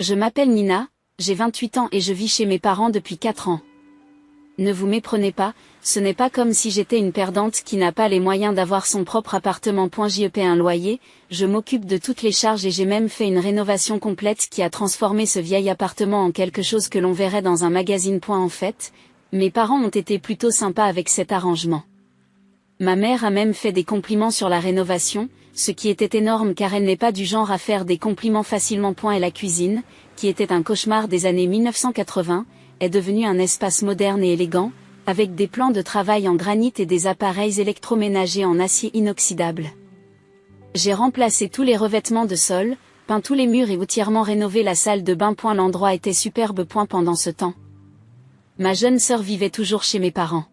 Je m'appelle Nina, j'ai 28 ans et je vis chez mes parents depuis 4 ans. Ne vous méprenez pas, ce n'est pas comme si j'étais une perdante qui n'a pas les moyens d'avoir son propre appartement. J'y paie un loyer, je m'occupe de toutes les charges et j'ai même fait une rénovation complète qui a transformé ce vieil appartement en quelque chose que l'on verrait dans un magazine. En fait, mes parents ont été plutôt sympas avec cet arrangement. Ma mère a même fait des compliments sur la rénovation, ce qui était énorme car elle n'est pas du genre à faire des compliments facilement. Et la cuisine, qui était un cauchemar des années 1980, est devenue un espace moderne et élégant, avec des plans de travail en granit et des appareils électroménagers en acier inoxydable. J'ai remplacé tous les revêtements de sol, peint tous les murs et entièrement rénové la salle de bain. L'endroit était superbe. Pendant ce temps, ma jeune sœur vivait toujours chez mes parents.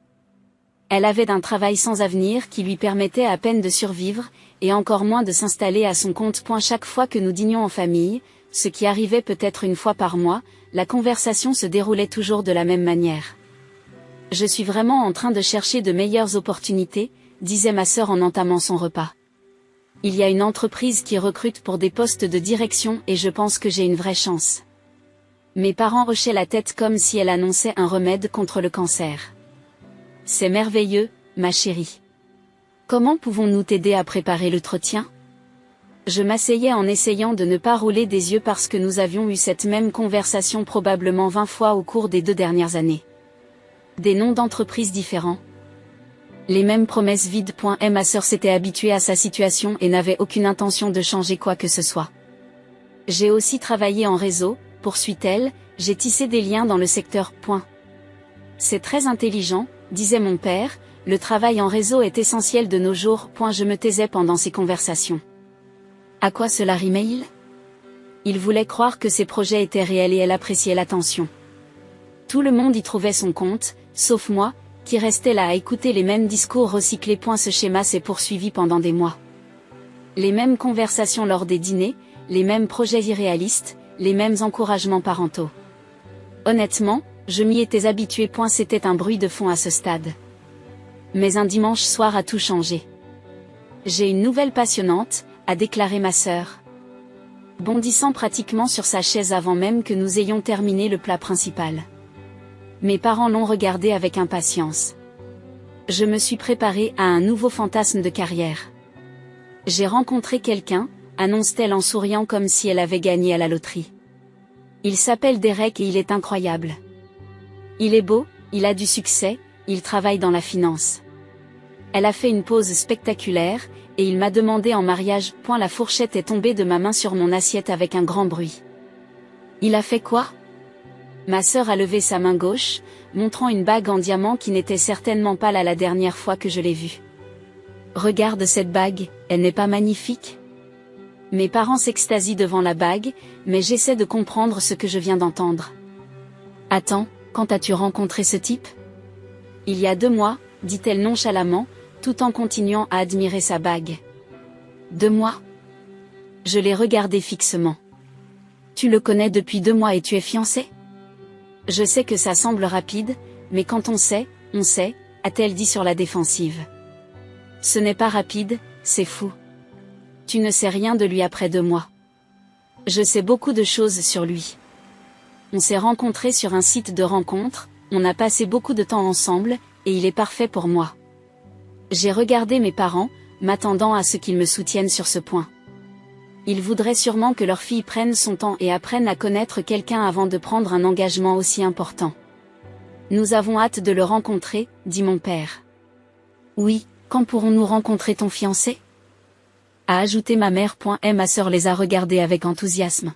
Elle avait un travail sans avenir qui lui permettait à peine de survivre, et encore moins de s'installer à son compte. Chaque fois que nous dînions en famille, ce qui arrivait peut-être une fois par mois, la conversation se déroulait toujours de la même manière. Je suis vraiment en train de chercher de meilleures opportunités, disait ma sœur en entamant son repas. Il y a une entreprise qui recrute pour des postes de direction et je pense que j'ai une vraie chance. Mes parents hochaient la tête comme si elle annonçait un remède contre le cancer. C'est merveilleux, ma chérie. Comment pouvons-nous t'aider à préparer l'entretien ? Je m'asseyais en essayant de ne pas rouler des yeux parce que nous avions eu cette même conversation probablement 20 fois au cours des 2 dernières années. Des noms d'entreprises différents. Les mêmes promesses vides. Ma sœur s'était habituée à sa situation et n'avait aucune intention de changer quoi que ce soit. J'ai aussi travaillé en réseau, poursuit-elle, j'ai tissé des liens dans le secteur. C'est très intelligent, disait mon père, le travail en réseau est essentiel de nos jours. Je me taisais pendant ces conversations. À quoi cela rimait-il ? Il voulait croire que ses projets étaient réels et elle appréciait l'attention. Tout le monde y trouvait son compte, sauf moi, qui restais là à écouter les mêmes discours recyclés. Ce schéma s'est poursuivi pendant des mois. Les mêmes conversations lors des dîners, les mêmes projets irréalistes, les mêmes encouragements parentaux. Honnêtement, je m'y étais habitué. C'était un bruit de fond à ce stade. Mais un dimanche soir a tout changé. J'ai une nouvelle passionnante, a déclaré ma sœur, bondissant pratiquement sur sa chaise avant même que nous ayons terminé le plat principal. Mes parents l'ont regardé avec impatience. Je me suis préparée à un nouveau fantasme de carrière. J'ai rencontré quelqu'un, annonce-t-elle en souriant comme si elle avait gagné à la loterie. Il s'appelle Derek et il est incroyable. Il est beau, il a du succès, il travaille dans la finance. Elle a fait une pause spectaculaire, et il m'a demandé en mariage. La fourchette est tombée de ma main sur mon assiette avec un grand bruit. Il a fait quoi ? Ma sœur a levé sa main gauche, montrant une bague en diamant qui n'était certainement pas là la dernière fois que je l'ai vue. Regarde cette bague, elle n'est pas magnifique ? Mes parents s'extasient devant la bague, mais j'essaie de comprendre ce que je viens d'entendre. Attends, quand as-tu rencontré ce type ? Il y a 2 mois, dit-elle nonchalamment, tout en continuant à admirer sa bague. 2 mois ? Je l'ai regardé fixement. Tu le connais depuis 2 mois et tu es fiancé ? Je sais que ça semble rapide, mais quand on sait, a-t-elle dit sur la défensive. Ce n'est pas rapide, c'est fou. Tu ne sais rien de lui après 2 mois. Je sais beaucoup de choses sur lui. On s'est rencontrés sur un site de rencontre, on a passé beaucoup de temps ensemble, et il est parfait pour moi. J'ai regardé mes parents, m'attendant à ce qu'ils me soutiennent sur ce point. Ils voudraient sûrement que leur fille prenne son temps et apprenne à connaître quelqu'un avant de prendre un engagement aussi important. Nous avons hâte de le rencontrer, dit mon père. Oui, quand pourrons-nous rencontrer ton fiancé ? A ajouté ma mère. Ma sœur les a regardés avec enthousiasme.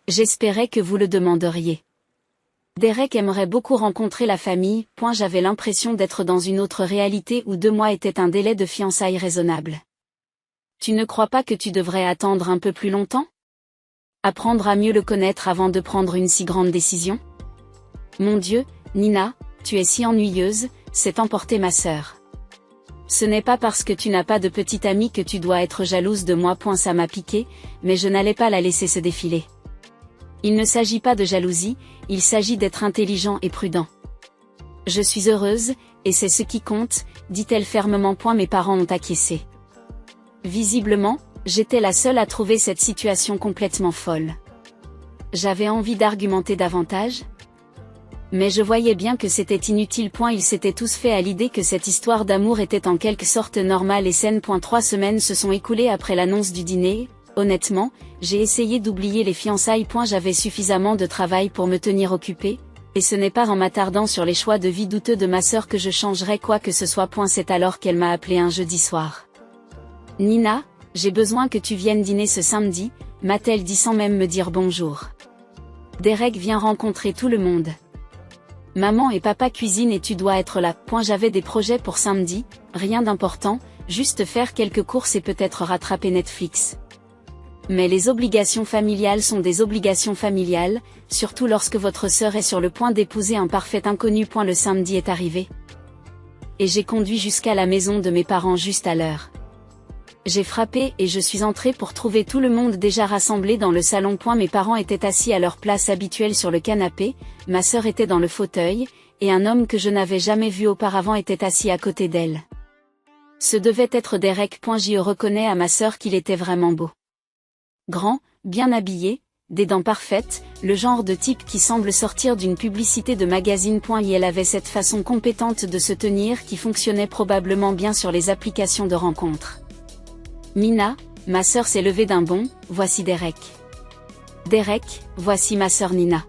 J'espérais que vous le demanderiez. Derek aimerait beaucoup rencontrer la famille. J'avais l'impression d'être dans une autre réalité où 2 mois était un délai de fiançailles raisonnable. Tu ne crois pas que tu devrais attendre un peu plus longtemps ? Apprendre à mieux le connaître avant de prendre une si grande décision ? Mon Dieu, Nina, tu es si ennuyeuse, s'est emportée ma sœur. Ce n'est pas parce que tu n'as pas de petite amie que tu dois être jalouse de moi. Ça m'a piqué, mais je n'allais pas la laisser se défiler. Il ne s'agit pas de jalousie, il s'agit d'être intelligent et prudent. Je suis heureuse, et c'est ce qui compte, dit-elle fermement. Mes parents ont acquiescé. Visiblement, j'étais la seule à trouver cette situation complètement folle. J'avais envie d'argumenter davantage, mais je voyais bien que c'était inutile. Ils s'étaient tous fait à l'idée que cette histoire d'amour était en quelque sorte normale et saine. 3 semaines se sont écoulées après l'annonce du dîner. Honnêtement, j'ai essayé d'oublier les fiançailles. J'avais suffisamment de travail pour me tenir occupée, et ce n'est pas en m'attardant sur les choix de vie douteux de ma sœur que je changerai quoi que ce soit. C'est alors qu'elle m'a appelé un jeudi soir. Nina, j'ai besoin que tu viennes dîner ce samedi, m'a-t-elle dit sans même me dire bonjour. Derek vient rencontrer tout le monde. Maman et papa cuisinent et tu dois être là. J'avais des projets pour samedi, rien d'important, juste faire quelques courses et peut-être rattraper Netflix. Mais les obligations familiales sont des obligations familiales, surtout lorsque votre sœur est sur le point d'épouser un parfait inconnu. Le samedi est arrivé. Et j'ai conduit jusqu'à la maison de mes parents juste à l'heure. J'ai frappé et je suis entrée pour trouver tout le monde déjà rassemblé dans le salon. Mes parents étaient assis à leur place habituelle sur le canapé, ma sœur était dans le fauteuil, et un homme que je n'avais jamais vu auparavant était assis à côté d'elle. Ce devait être Derek. J'y reconnais à ma sœur qu'il était vraiment beau. Grand, bien habillé, des dents parfaites, le genre de type qui semble sortir d'une publicité de magazine. Et elle avait cette façon compétente de se tenir qui fonctionnait probablement bien sur les applications de rencontres. Mina, ma sœur s'est levée d'un bond, voici Derek. Derek, voici ma sœur Nina.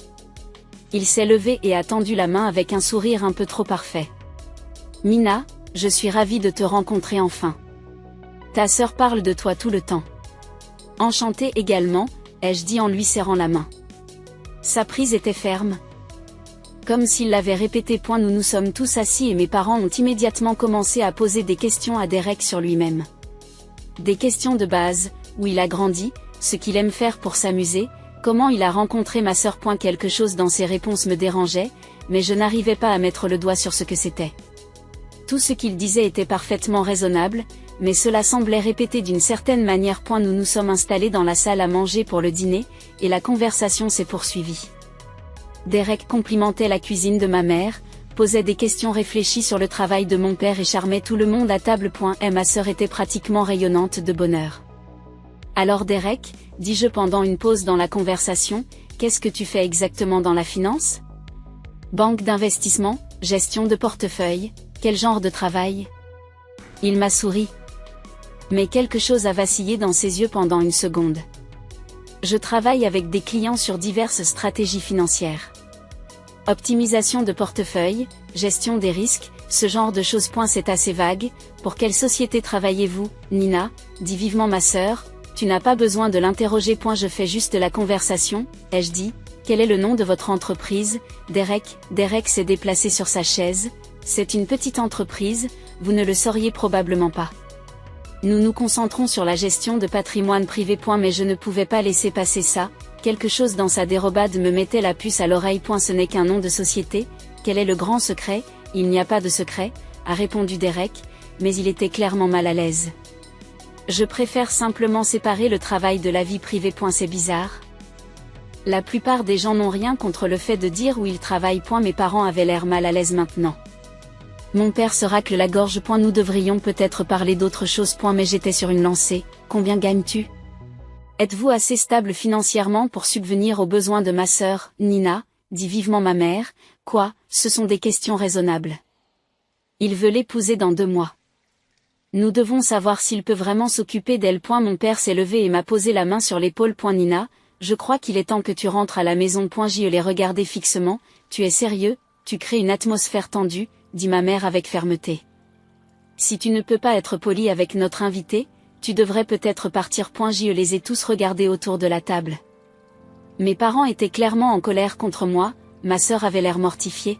Il s'est levé et a tendu la main avec un sourire un peu trop parfait. Mina, je suis ravie de te rencontrer enfin. Ta sœur parle de toi tout le temps. Enchantée également, ai-je dit en lui serrant la main. Sa prise était ferme. Comme s'il l'avait répété. Nous nous sommes tous assis et mes parents ont immédiatement commencé à poser des questions à Derek sur lui-même. Des questions de base, où il a grandi, ce qu'il aime faire pour s'amuser, comment il a rencontré ma sœur. Quelque chose dans ses réponses me dérangeait, mais je n'arrivais pas à mettre le doigt sur ce que c'était. Tout ce qu'il disait était parfaitement raisonnable, mais cela semblait répété d'une certaine manière. Nous nous sommes installés dans la salle à manger pour le dîner, et la conversation s'est poursuivie. Derek complimentait la cuisine de ma mère, posait des questions réfléchies sur le travail de mon père et charmait tout le monde à table. Et ma sœur était pratiquement rayonnante de bonheur. Alors Derek, dis-je pendant une pause dans la conversation, qu'est-ce que tu fais exactement dans la finance? Banque d'investissement, gestion de portefeuille, quel genre de travail? Il m'a souri. Mais quelque chose a vacillé dans ses yeux pendant une seconde. Je travaille avec des clients sur diverses stratégies financières. Optimisation de portefeuille, gestion des risques, ce genre de choses. C'est assez vague. Pour quelle société travaillez-vous, Nina? Dit vivement ma sœur. Tu n'as pas besoin de l'interroger. Je fais juste la conversation, ai-je dit. Quel est le nom de votre entreprise? Derek s'est déplacé sur sa chaise. C'est une petite entreprise, vous ne le sauriez probablement pas. Nous nous concentrons sur la gestion de patrimoine privé. Mais je ne pouvais pas laisser passer ça. Quelque chose dans sa dérobade me mettait la puce à l'oreille. Ce n'est qu'un nom de société. Quel est le grand secret? Il n'y a pas de secret, a répondu Derek, mais il était clairement mal à l'aise. Je préfère simplement séparer le travail de la vie privée. C'est bizarre. La plupart des gens n'ont rien contre le fait de dire où ils travaillent. Mes parents avaient l'air mal à l'aise maintenant. Mon père se racle la gorge. Nous devrions peut-être parler d'autre chose. Mais j'étais sur une lancée. Combien gagnes-tu? Êtes-vous assez stable financièrement pour subvenir aux besoins de ma sœur, Nina? Dit vivement ma mère. Quoi, ce sont des questions raisonnables. Il veut l'épouser dans 2 mois. Nous devons savoir s'il peut vraiment s'occuper d'elle. Mon père s'est levé et m'a posé la main sur l'épaule. Nina, je crois qu'il est temps que tu rentres à la maison. Je l'ai regardé fixement. Tu es sérieux? Tu crées une atmosphère tendue, dit ma mère avec fermeté. Si tu ne peux pas être poli avec notre invité, tu devrais peut-être partir. Je les ai tous regardés autour de la table. Mes parents étaient clairement en colère contre moi, ma sœur avait l'air mortifiée.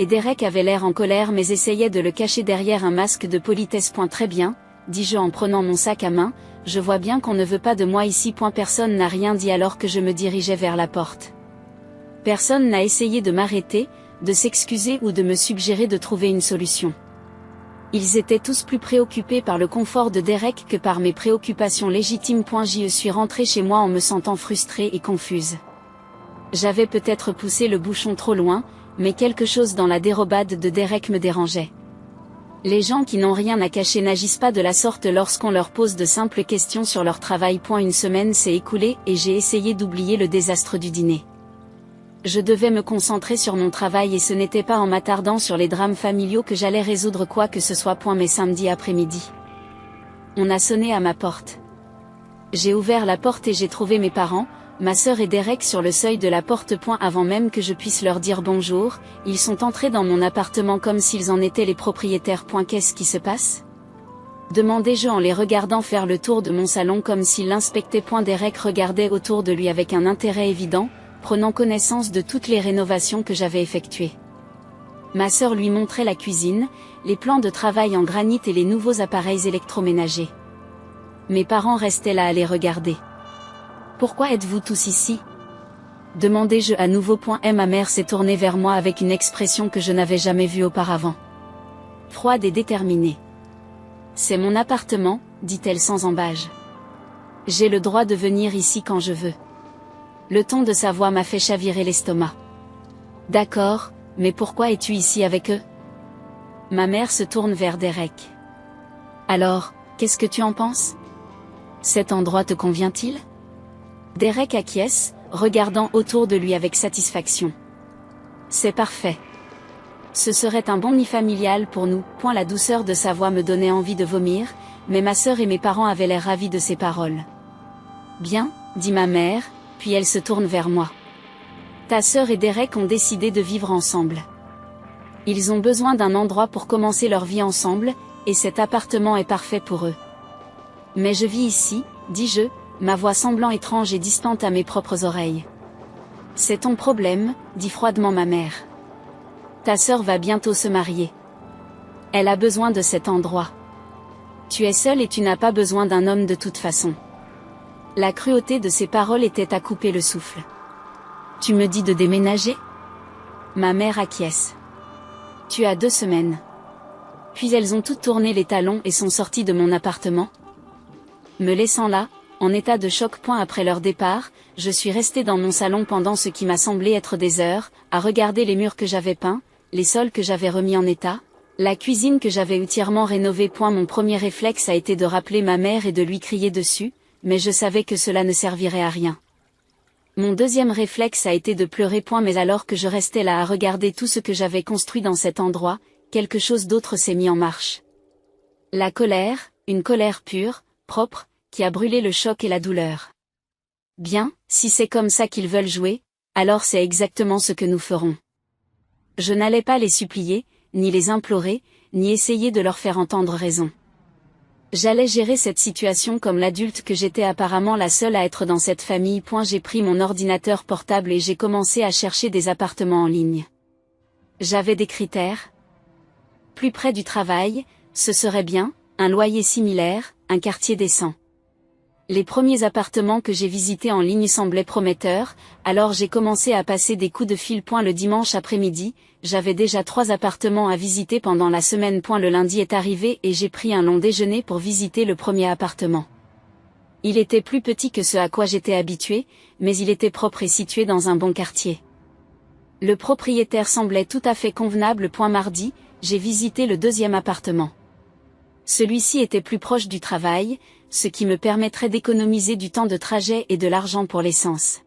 Et Derek avait l'air en colère mais essayait de le cacher derrière un masque de politesse. Très bien, dis-je en prenant mon sac à main, je vois bien qu'on ne veut pas de moi ici. Personne n'a rien dit alors que je me dirigeais vers la porte. Personne n'a essayé de m'arrêter, de s'excuser ou de me suggérer de trouver une solution. Ils étaient tous plus préoccupés par le confort de Derek que par mes préoccupations légitimes. Je suis rentrée chez moi en me sentant frustrée et confuse. J'avais peut-être poussé le bouchon trop loin, mais quelque chose dans la dérobade de Derek me dérangeait. Les gens qui n'ont rien à cacher n'agissent pas de la sorte lorsqu'on leur pose de simples questions sur leur travail. Une semaine s'est écoulée et j'ai essayé d'oublier le désastre du dîner. Je devais me concentrer sur mon travail et ce n'était pas en m'attardant sur les drames familiaux que j'allais résoudre quoi que ce soit. Mais samedi après-midi, on a sonné à ma porte. J'ai ouvert la porte et j'ai trouvé mes parents, ma sœur et Derek sur le seuil de la porte. Avant même que je puisse leur dire bonjour, ils sont entrés dans mon appartement comme s'ils en étaient les propriétaires. Qu'est-ce qui se passe ? Demandai-je en les regardant faire le tour de mon salon comme s'ils l'inspectaient. Derek regardait autour de lui avec un intérêt évident, prenant connaissance de toutes les rénovations que j'avais effectuées. Ma sœur lui montrait la cuisine, les plans de travail en granit et les nouveaux appareils électroménagers. Mes parents restaient là à les regarder. « Pourquoi êtes-vous tous ici ?» demandai-je à nouveau. Ma mère s'est tournée vers moi avec une expression que je n'avais jamais vue auparavant. Froide et déterminée. « C'est mon appartement, dit-elle sans embâge. J'ai le droit de venir ici quand je veux. » Le ton de sa voix m'a fait chavirer l'estomac. « D'accord, mais pourquoi es-tu ici avec eux ?» Ma mère se tourne vers Derek. « Alors, qu'est-ce que tu en penses ? Cet endroit te convient-il ? » Derek acquiesce, regardant autour de lui avec satisfaction. « C'est parfait. Ce serait un bon nid familial pour nous. » La douceur de sa voix me donnait envie de vomir, mais ma sœur et mes parents avaient l'air ravis de ses paroles. « Bien, » dit ma mère, puis elle se tourne vers moi. « Ta sœur et Derek ont décidé de vivre ensemble. Ils ont besoin d'un endroit pour commencer leur vie ensemble, et cet appartement est parfait pour eux. Mais je vis ici, dis-je, ma voix semblant étrange et distante à mes propres oreilles. C'est ton problème, dit froidement ma mère. Ta sœur va bientôt se marier. Elle a besoin de cet endroit. Tu es seule et tu n'as pas besoin d'un homme de toute façon. La cruauté de ses paroles était à couper le souffle. Tu me dis de déménager ? Ma mère acquiesce. Tu as 2 semaines. Puis elles ont toutes tourné les talons et sont sorties de mon appartement. Me laissant là, en état de choc. Après leur départ, je suis restée dans mon salon pendant ce qui m'a semblé être des heures, à regarder les murs que j'avais peints, les sols que j'avais remis en état, la cuisine que j'avais entièrement rénovée. Mon premier réflexe a été de rappeler ma mère et de lui crier dessus, mais je savais que cela ne servirait à rien. Mon deuxième réflexe a été de pleurer. Mais alors que je restais là à regarder tout ce que j'avais construit dans cet endroit, quelque chose d'autre s'est mis en marche. La colère, une colère pure, propre, qui a brûlé le choc et la douleur. Bien, si c'est comme ça qu'ils veulent jouer, alors c'est exactement ce que nous ferons. Je n'allais pas les supplier, ni les implorer, ni essayer de leur faire entendre raison. J'allais gérer cette situation comme l'adulte que j'étais, apparemment la seule à être dans cette famille. J'ai pris mon ordinateur portable et j'ai commencé à chercher des appartements en ligne. J'avais des critères. Plus près du travail, ce serait bien, un loyer similaire, un quartier décent. Les premiers appartements que j'ai visités en ligne semblaient prometteurs, alors j'ai commencé à passer des coups de fil. Le dimanche après-midi, j'avais déjà 3 appartements à visiter pendant la semaine. Le lundi est arrivé et j'ai pris un long déjeuner pour visiter le premier appartement. Il était plus petit que ce à quoi j'étais habituée, mais il était propre et situé dans un bon quartier. Le propriétaire semblait tout à fait convenable. Mardi, j'ai visité le deuxième appartement. Celui-ci était plus proche du travail, ce qui me permettrait d'économiser du temps de trajet et de l'argent pour l'essence.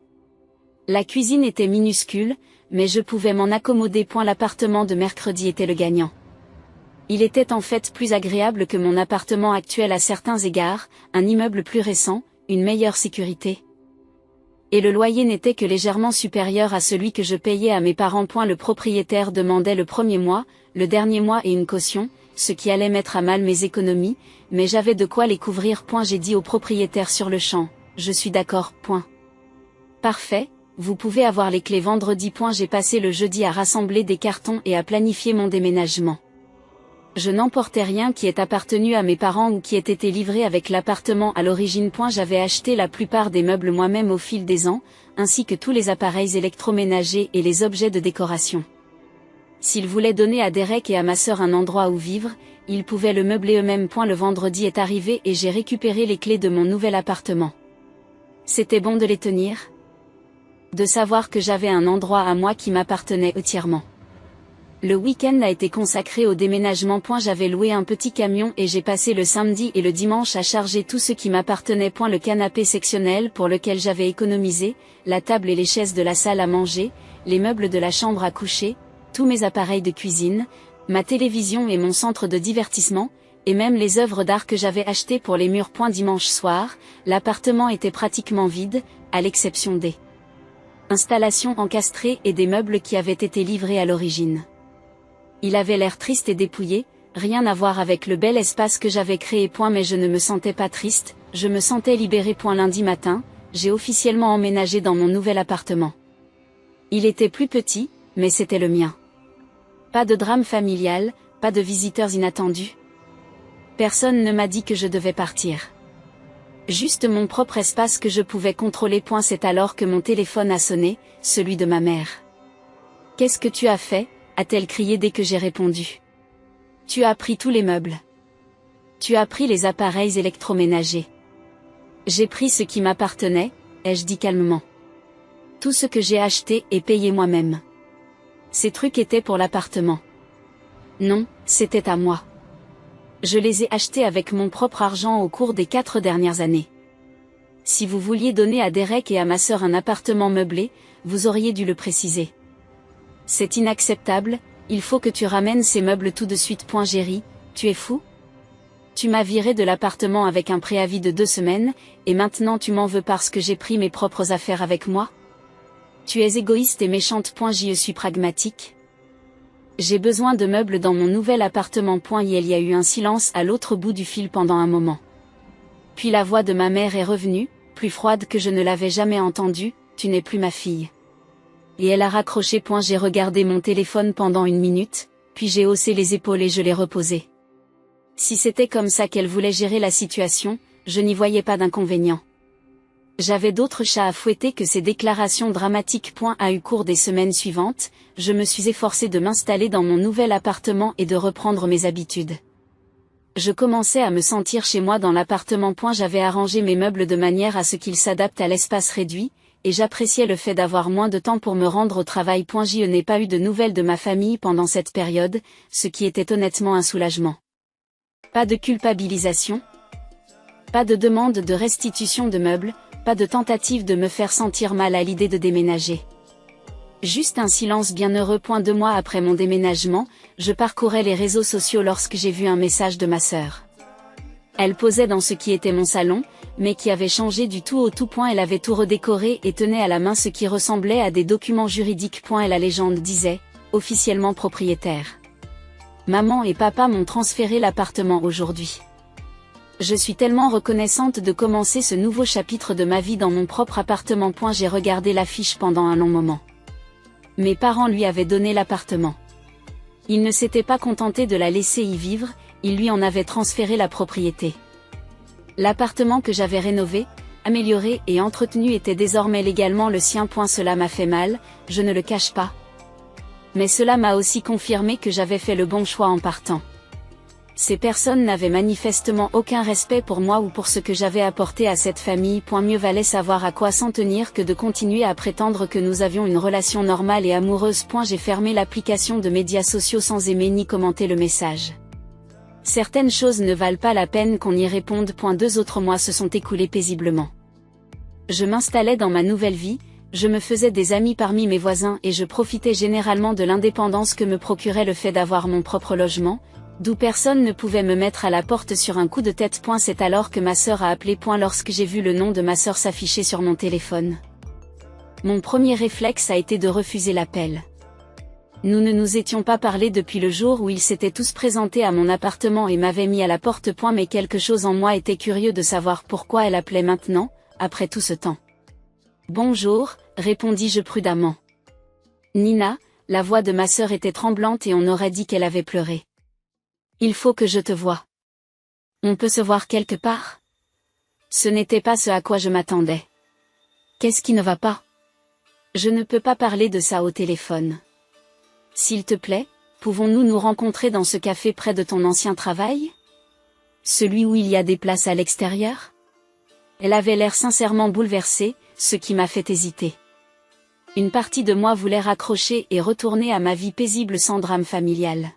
La cuisine était minuscule, mais je pouvais m'en accommoder. L'appartement de mercredi était le gagnant. Il était en fait plus agréable que mon appartement actuel à certains égards, un immeuble plus récent, une meilleure sécurité. Et le loyer n'était que légèrement supérieur à celui que je payais à mes parents. Le propriétaire demandait le premier mois, le dernier mois et une caution, ce qui allait mettre à mal mes économies, mais j'avais de quoi les couvrir. J'ai dit au propriétaire sur le champ, je suis d'accord. Parfait, vous pouvez avoir les clés vendredi. J'ai passé le jeudi à rassembler des cartons et à planifier mon déménagement. Je n'emportais rien qui ait appartenu à mes parents ou qui ait été livré avec l'appartement à l'origine. J'avais acheté la plupart des meubles moi-même au fil des ans, ainsi que tous les appareils électroménagers et les objets de décoration. S'ils voulaient donner à Derek et à ma sœur un endroit où vivre, ils pouvaient le meubler eux-mêmes. Le vendredi est arrivé et j'ai récupéré les clés de mon nouvel appartement. C'était bon de les tenir. De savoir que j'avais un endroit à moi qui m'appartenait entièrement. Le week-end a été consacré au déménagement. J'avais loué un petit camion et j'ai passé le samedi et le dimanche à charger tout ce qui m'appartenait. Le canapé sectionnel pour lequel j'avais économisé, la table et les chaises de la salle à manger, les meubles de la chambre à coucher, tous mes appareils de cuisine, ma télévision et mon centre de divertissement, et même les œuvres d'art que j'avais achetées pour les murs. Dimanche soir, l'appartement était pratiquement vide, à l'exception des installations encastrées et des meubles qui avaient été livrés à l'origine. Il avait l'air triste et dépouillé, rien à voir avec le bel espace que j'avais créé. Mais je ne me sentais pas triste, je me sentais libérée. Lundi matin, j'ai officiellement emménagé dans mon nouvel appartement. Il était plus petit, mais c'était le mien. Pas de drame familial, pas de visiteurs inattendus. Personne ne m'a dit que je devais partir. Juste mon propre espace que je pouvais contrôler. C'est alors que mon téléphone a sonné, celui de ma mère. « Qu'est-ce que tu as fait ?» a-t-elle crié dès que j'ai répondu. « Tu as pris tous les meubles. Tu as pris les appareils électroménagers. » « J'ai pris ce qui m'appartenait, ai-je dit calmement. Tout ce que j'ai acheté et payé moi-même. Ces trucs étaient pour l'appartement. Non, c'était à moi. Je les ai achetés avec mon propre argent au cours des 4 dernières années. Si vous vouliez donner à Derek et à ma sœur un appartement meublé, vous auriez dû le préciser. C'est inacceptable, il faut que tu ramènes ces meubles tout de suite. Jerry, tu es fou ? Tu m'as viré de l'appartement avec un préavis de 2 semaines, et maintenant tu m'en veux parce que j'ai pris mes propres affaires avec moi ? Tu es égoïste et méchante. Je suis pragmatique. J'ai besoin de meubles dans mon nouvel appartement. Il y a eu un silence à l'autre bout du fil pendant un moment. Puis la voix de ma mère est revenue, plus froide que je ne l'avais jamais entendue, tu n'es plus ma fille. Et elle a raccroché. J'ai regardé mon téléphone pendant 1 minute, puis j'ai haussé les épaules et je l'ai reposé. Si c'était comme ça qu'elle voulait gérer la situation, je n'y voyais pas d'inconvénient. J'avais d'autres chats à fouetter que ces déclarations dramatiques. Au cours des semaines suivantes, je me suis efforcée de m'installer dans mon nouvel appartement et de reprendre mes habitudes. Je commençais à me sentir chez moi dans l'appartement. J'avais arrangé mes meubles de manière à ce qu'ils s'adaptent à l'espace réduit, et j'appréciais le fait d'avoir moins de temps pour me rendre au travail. Je n'ai pas eu de nouvelles de ma famille pendant cette période, ce qui était honnêtement un soulagement. Pas de culpabilisation. Pas de demande de restitution de meubles, pas de tentative de me faire sentir mal à l'idée de déménager. Juste un silence bienheureux. 2 mois après mon déménagement, je parcourais les réseaux sociaux lorsque j'ai vu un message de ma sœur. Elle posait dans ce qui était mon salon, mais qui avait changé du tout au tout. Elle avait tout redécoré et tenait à la main ce qui ressemblait à des documents juridiques. Et la légende disait, officiellement propriétaire. Maman et papa m'ont transféré l'appartement aujourd'hui. Je suis tellement reconnaissante de commencer ce nouveau chapitre de ma vie dans mon propre appartement. J'ai regardé l'affiche pendant un long moment. Mes parents lui avaient donné l'appartement. Ils ne s'étaient pas contentés de la laisser y vivre, ils lui en avaient transféré la propriété. L'appartement que j'avais rénové, amélioré et entretenu était désormais légalement le sien. Cela m'a fait mal, je ne le cache pas. Mais cela m'a aussi confirmé que j'avais fait le bon choix en partant. Ces personnes n'avaient manifestement aucun respect pour moi ou pour ce que j'avais apporté à cette famille. Mieux valait savoir à quoi s'en tenir que de continuer à prétendre que nous avions une relation normale et amoureuse. J'ai fermé l'application de médias sociaux sans aimer ni commenter le message. Certaines choses ne valent pas la peine qu'on y réponde. 2 autres mois se sont écoulés paisiblement. Je m'installais dans ma nouvelle vie, je me faisais des amis parmi mes voisins et je profitais généralement de l'indépendance que me procurait le fait d'avoir mon propre logement, d'où personne ne pouvait me mettre à la porte sur un coup de tête. C'est alors que ma sœur a appelé. Lorsque j'ai vu le nom de ma sœur s'afficher sur mon téléphone. Mon premier réflexe a été de refuser l'appel. Nous ne nous étions pas parlé depuis le jour où ils s'étaient tous présentés à mon appartement et m'avaient mis à la porte. Mais quelque chose en moi était curieux de savoir pourquoi elle appelait maintenant, après tout ce temps. Bonjour, répondis-je prudemment. Nina, la voix de ma sœur était tremblante et on aurait dit qu'elle avait pleuré. Il faut que je te voie. On peut se voir quelque part ? Ce n'était pas ce à quoi je m'attendais. Qu'est-ce qui ne va pas ? Je ne peux pas parler de ça au téléphone. S'il te plaît, pouvons-nous nous rencontrer dans ce café près de ton ancien travail ? Celui où il y a des places à l'extérieur ? Elle avait l'air sincèrement bouleversée, ce qui m'a fait hésiter. Une partie de moi voulait raccrocher et retourner à ma vie paisible sans drame familial.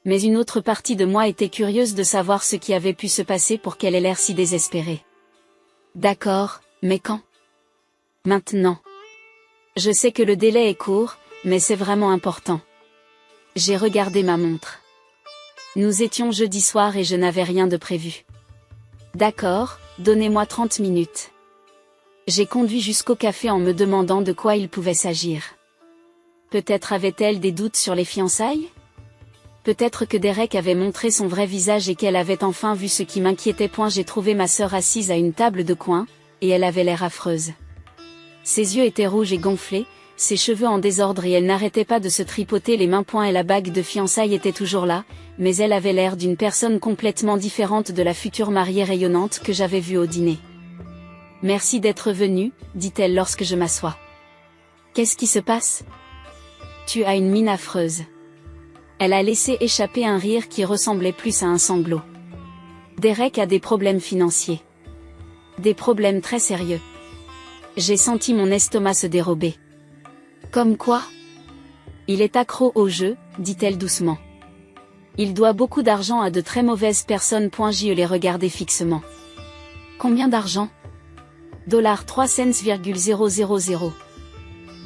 Mais une autre partie de moi était curieuse de savoir ce qui avait pu se passer pour qu'elle ait l'air si désespérée. D'accord, mais quand? Maintenant. Je sais que le délai est court, mais c'est vraiment important. J'ai regardé ma montre. Nous étions jeudi soir et je n'avais rien de prévu. D'accord, donnez-moi 30 minutes. J'ai conduit jusqu'au café en me demandant de quoi il pouvait s'agir. Peut-être avait-elle des doutes sur les fiançailles? Peut-être que Derek avait montré son vrai visage et qu'elle avait enfin vu ce qui m'inquiétait. J'ai trouvé ma sœur assise à une table de coin, et elle avait l'air affreuse. Ses yeux étaient rouges et gonflés, ses cheveux en désordre et elle n'arrêtait pas de se tripoter les mains. Et la bague de fiançailles était toujours là, mais elle avait l'air d'une personne complètement différente de la future mariée rayonnante que j'avais vue au dîner. Merci d'être venue, dit-elle lorsque je m'assois. Qu'est-ce qui se passe? Tu as une mine affreuse. Elle a laissé échapper un rire qui ressemblait plus à un sanglot. Derek a des problèmes financiers. Des problèmes très sérieux. J'ai senti mon estomac se dérober. Comme quoi? Il est accro au jeu, dit-elle doucement. Il doit beaucoup d'argent à de très mauvaises personnes. Je les regardais fixement. Combien d'argent? $3 cents,000.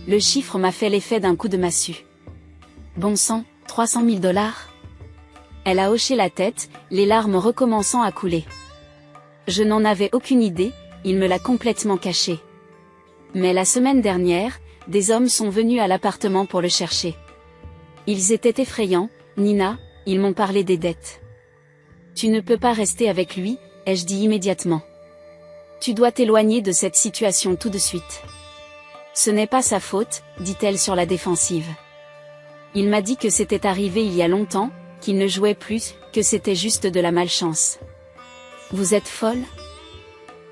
Le chiffre m'a fait l'effet d'un coup de massue. Bon sang, 300 000 $? Elle a hoché la tête, les larmes recommençant à couler. Je n'en avais aucune idée, il me l'a complètement caché. Mais la semaine dernière, des hommes sont venus à l'appartement pour le chercher. Ils étaient effrayants, Nina, ils m'ont parlé des dettes. Tu ne peux pas rester avec lui, ai-je dit immédiatement. Tu dois t'éloigner de cette situation tout de suite. Ce n'est pas sa faute, dit-elle sur la défensive. Il m'a dit que c'était arrivé il y a longtemps, qu'il ne jouait plus, que c'était juste de la malchance. Vous êtes folle?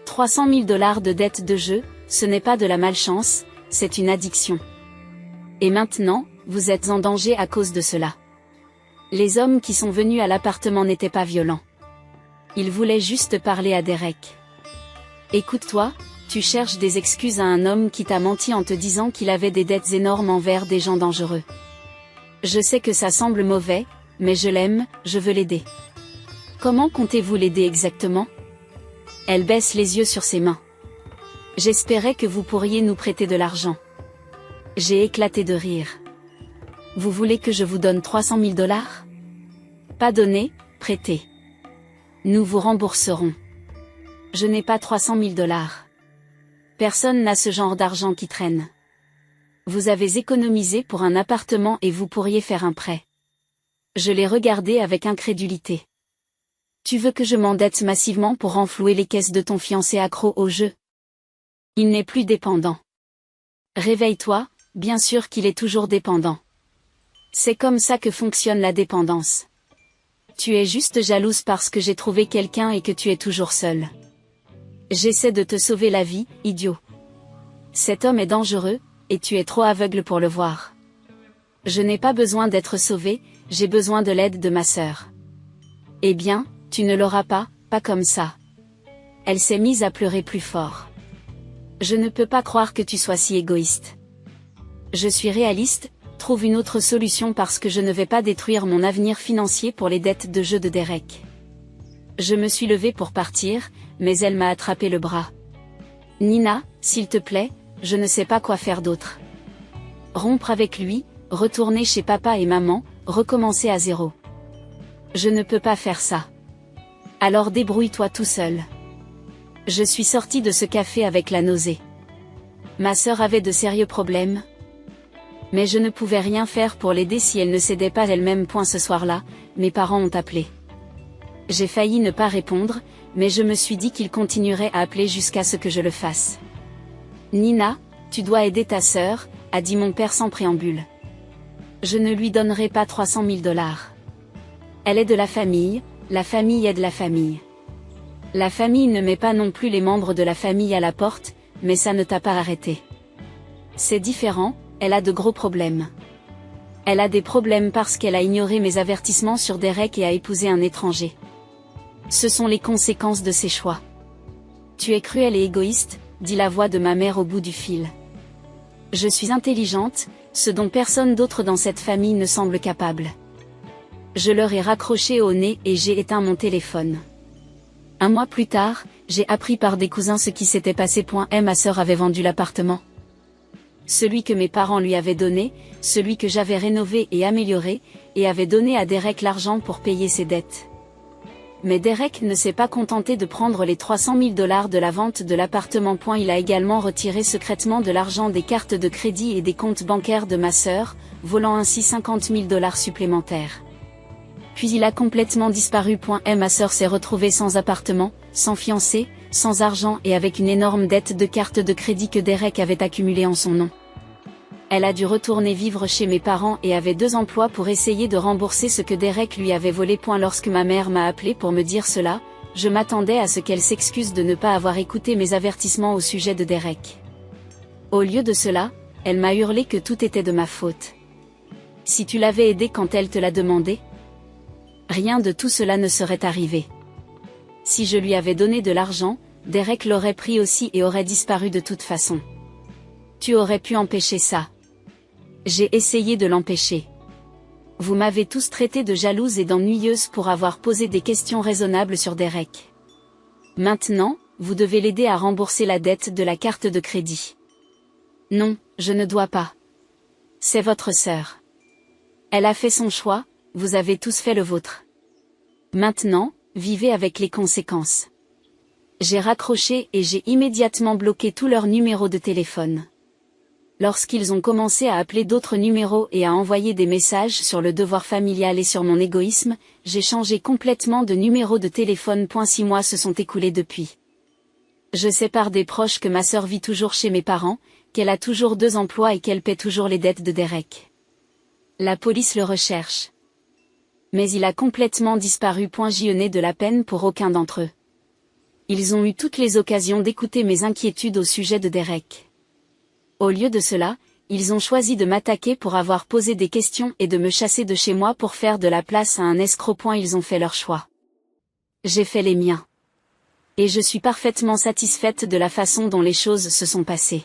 300 000 $ de dettes de jeu, ce n'est pas de la malchance, c'est une addiction. Et maintenant, vous êtes en danger à cause de cela. Les hommes qui sont venus à l'appartement n'étaient pas violents. Ils voulaient juste parler à Derek. Écoute-toi, tu cherches des excuses à un homme qui t'a menti en te disant qu'il avait des dettes énormes envers des gens dangereux. Je sais que ça semble mauvais, mais je l'aime, je veux l'aider. Comment comptez-vous l'aider exactement? Elle baisse les yeux sur ses mains. J'espérais que vous pourriez nous prêter de l'argent. J'ai éclaté de rire. Vous voulez que je vous donne 300 000 $? Pas donner, prêter. Nous vous rembourserons. Je n'ai pas 300 000 $. Personne n'a ce genre d'argent qui traîne. Vous avez économisé pour un appartement et vous pourriez faire un prêt. Je l'ai regardé avec incrédulité. Tu veux que je m'endette massivement pour renflouer les caisses de ton fiancé accro au jeu? Il n'est plus dépendant. Réveille-toi, bien sûr qu'il est toujours dépendant. C'est comme ça que fonctionne la dépendance. Tu es juste jalouse parce que j'ai trouvé quelqu'un et que tu es toujours seule. J'essaie de te sauver la vie, idiot. Cet homme est dangereux, et tu es trop aveugle pour le voir. Je n'ai pas besoin d'être sauvée, j'ai besoin de l'aide de ma sœur. Eh bien, tu ne l'auras pas, pas comme ça. Elle s'est mise à pleurer plus fort. Je ne peux pas croire que tu sois si égoïste. Je suis réaliste, trouve une autre solution parce que je ne vais pas détruire mon avenir financier pour les dettes de jeu de Derek. Je me suis levée pour partir, mais elle m'a attrapé le bras. Nina, s'il te plaît, je ne sais pas quoi faire d'autre. Rompre avec lui, retourner chez papa et maman, recommencer à zéro. Je ne peux pas faire ça. Alors débrouille-toi tout seul. Je suis sortie de ce café avec la nausée. Ma sœur avait de sérieux problèmes. Mais je ne pouvais rien faire pour l'aider si elle ne cédait pas elle-même. Ce soir-là, mes parents ont appelé. J'ai failli ne pas répondre, mais je me suis dit qu'ils continueraient à appeler jusqu'à ce que je le fasse. Nina, tu dois aider ta sœur, a dit mon père sans préambule. Je ne lui donnerai pas 300 000 $. Elle est de la famille aide la famille. La famille ne met pas non plus les membres de la famille à la porte, mais ça ne t'a pas arrêté. C'est différent, elle a de gros problèmes. Elle a des problèmes parce qu'elle a ignoré mes avertissements sur Derek et a épousé un étranger. Ce sont les conséquences de ses choix. Tu es cruel et égoïste, dit la voix de ma mère au bout du fil. Je suis intelligente, ce dont personne d'autre dans cette famille ne semble capable. Je leur ai raccroché au nez et j'ai éteint mon téléphone. Un mois plus tard, j'ai appris par des cousins ce qui s'était passé. Ma sœur avait vendu l'appartement. Celui que mes parents lui avaient donné, celui que j'avais rénové et amélioré, et avait donné à Derek l'argent pour payer ses dettes. Mais Derek ne s'est pas contenté de prendre les 300 000 $ de la vente de l'appartement. Il a également retiré secrètement de l'argent des cartes de crédit et des comptes bancaires de ma sœur, volant ainsi 50 000 $ supplémentaires. Puis il a complètement disparu. Ma sœur s'est retrouvée sans appartement, sans fiancé, sans argent et avec une énorme dette de cartes de crédit que Derek avait accumulée en son nom. Elle a dû retourner vivre chez mes parents et avait 2 emplois pour essayer de rembourser ce que Derek lui avait volé. Lorsque ma mère m'a appelé pour me dire cela, je m'attendais à ce qu'elle s'excuse de ne pas avoir écouté mes avertissements au sujet de Derek. Au lieu de cela, elle m'a hurlé que tout était de ma faute. Si tu l'avais aidé quand elle te l'a demandé, rien de tout cela ne serait arrivé. Si je lui avais donné de l'argent, Derek l'aurait pris aussi et aurait disparu de toute façon. Tu aurais pu empêcher ça. J'ai essayé de l'empêcher. Vous m'avez tous traité de jalouse et d'ennuyeuse pour avoir posé des questions raisonnables sur Derek. Maintenant, vous devez l'aider à rembourser la dette de la carte de crédit. Non, je ne dois pas. C'est votre sœur. Elle a fait son choix, vous avez tous fait le vôtre. Maintenant, vivez avec les conséquences. J'ai raccroché et j'ai immédiatement bloqué tous leurs numéros de téléphone. Lorsqu'ils ont commencé à appeler d'autres numéros et à envoyer des messages sur le devoir familial et sur mon égoïsme, j'ai changé complètement de numéro de téléphone. 6 mois se sont écoulés depuis. Je sais par des proches que ma sœur vit toujours chez mes parents, qu'elle a toujours 2 emplois et qu'elle paie toujours les dettes de Derek. La police le recherche. Mais il a complètement disparu. Je n'ai de la peine pour aucun d'entre eux. Ils ont eu toutes les occasions d'écouter mes inquiétudes au sujet de Derek. Au lieu de cela, ils ont choisi de m'attaquer pour avoir posé des questions et de me chasser de chez moi pour faire de la place à un escroc. Ils ont fait leur choix. J'ai fait les miens. Et je suis parfaitement satisfaite de la façon dont les choses se sont passées.